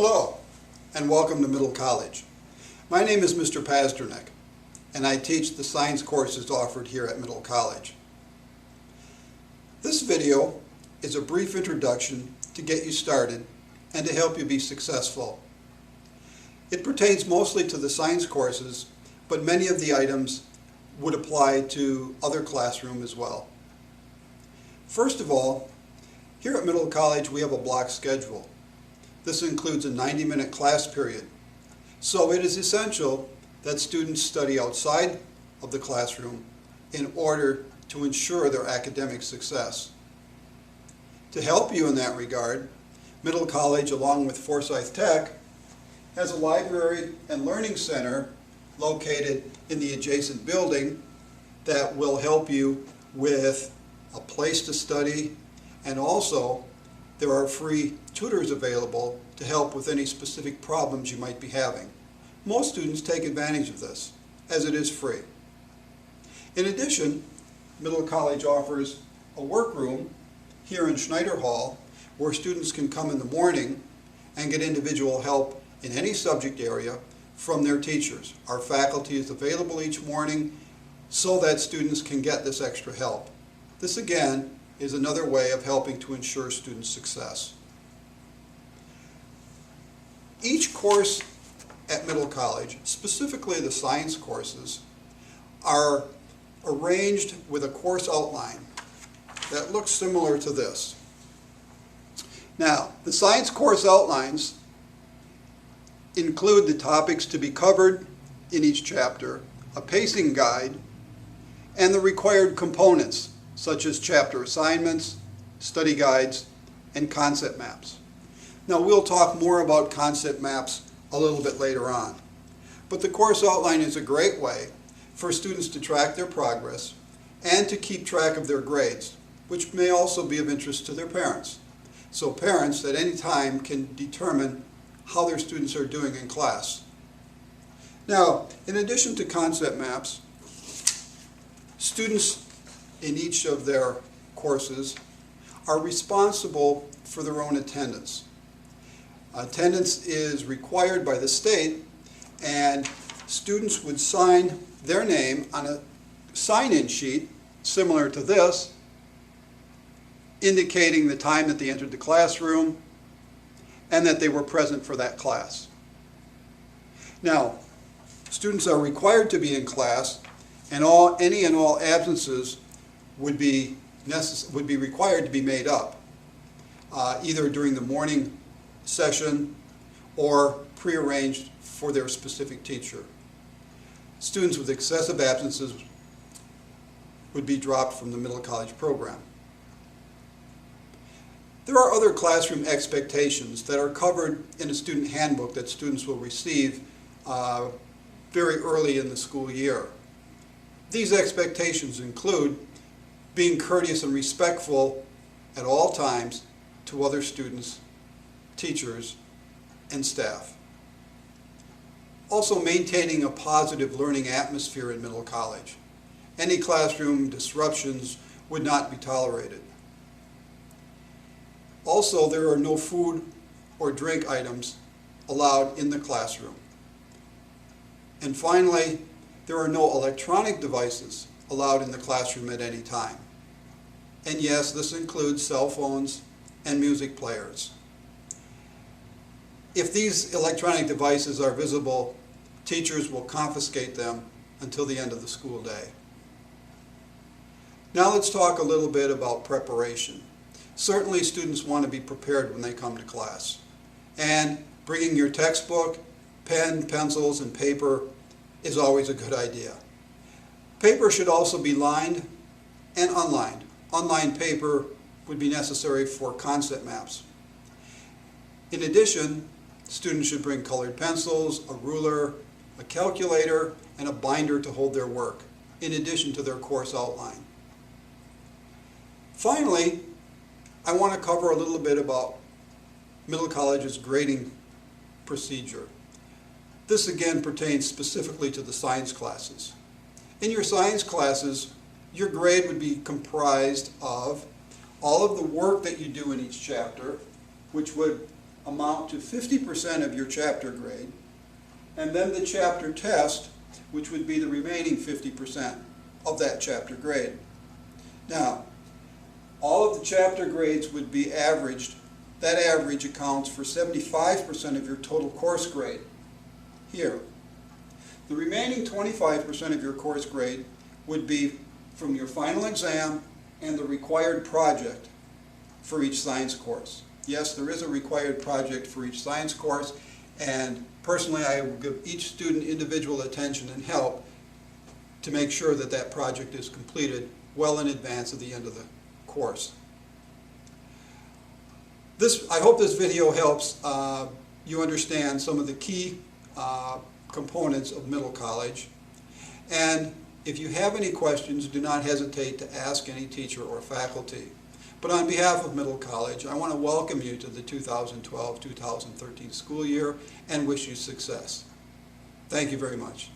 Hello, and welcome to Middle College. My name is Mr. Pasternak, and I teach the science courses offered here at Middle College. This video is a brief introduction to get you started and to help you be successful. It pertains mostly to the science courses, but many of the items would apply to other classrooms as well. First of all, here at Middle College we have a block schedule. This includes a 90-minute class period, so it is essential that students study outside of the classroom in order to ensure their academic success. To help you in that regard, Middle College, along with Forsyth Tech, has a library and learning center located in the adjacent building that will help you with a place to study, and also there are free tutors available to help with any specific problems you might be having. Most students take advantage of this, as it is free. In addition, Middle College offers a workroom here in Schneider Hall where students can come in the morning and get individual help in any subject area from their teachers. Our faculty is available each morning so that students can get this extra help. This again is another way of helping to ensure student success. Each course at Middle College, specifically the science courses, are arranged with a course outline that looks similar to this. Now, the science course outlines include the topics to be covered in each chapter, a pacing guide, and the required components such as chapter assignments, study guides, and concept maps. Now, we'll talk more about concept maps a little bit later on. But the course outline is a great way for students to track their progress and to keep track of their grades, which may also be of interest to their parents. So parents at any time can determine how their students are doing in class. Now, in addition to concept maps, students in each of their courses are responsible for their own attendance. Attendance is required by the state, and students would sign their name on a sign-in sheet similar to this, indicating the time that they entered the classroom and that they were present for that class. Now, students are required to be in class, and any and all absences would be required to be made up, either during the morning session or prearranged for their specific teacher. Students with excessive absences would be dropped from the Middle College program. There are other classroom expectations that are covered in a student handbook that students will receive very early in the school year. These expectations include being courteous and respectful at all times to other students, teachers, and staff. Also, maintaining a positive learning atmosphere in Middle College. Any classroom disruptions would not be tolerated. Also, there are no food or drink items allowed in the classroom. And finally, there are no electronic devices allowed in the classroom at any time. And yes, this includes cell phones and music players. If these electronic devices are visible, teachers will confiscate them until the end of the school day. Now let's talk a little bit about preparation. Certainly students want to be prepared when they come to class. And bringing your textbook, pen, pencils, and paper is always a good idea. Paper should also be lined and unlined. Unlined paper would be necessary for concept maps. In addition, students should bring colored pencils, a ruler, a calculator, and a binder to hold their work, in addition to their course outline. Finally, I want to cover a little bit about Middle College's grading procedure. This again pertains specifically to the science classes. In your science classes, your grade would be comprised of all of the work that you do in each chapter, which would amount to 50% of your chapter grade, and then the chapter test, which would be the remaining 50% of that chapter grade. Now, all of the chapter grades would be averaged. That average accounts for 75% of your total course grade here. The remaining 25% of your course grade would be from your final exam and the required project for each science course. Yes, there is a required project for each science course, and personally I will give each student individual attention and help to make sure that that project is completed well in advance of the end of the course. I hope this video helps you understand some of the key components of Middle College. And if you have any questions, do not hesitate to ask any teacher or faculty. But on behalf of Middle College, I want to welcome you to the 2012-2013 school year and wish you success. Thank you very much.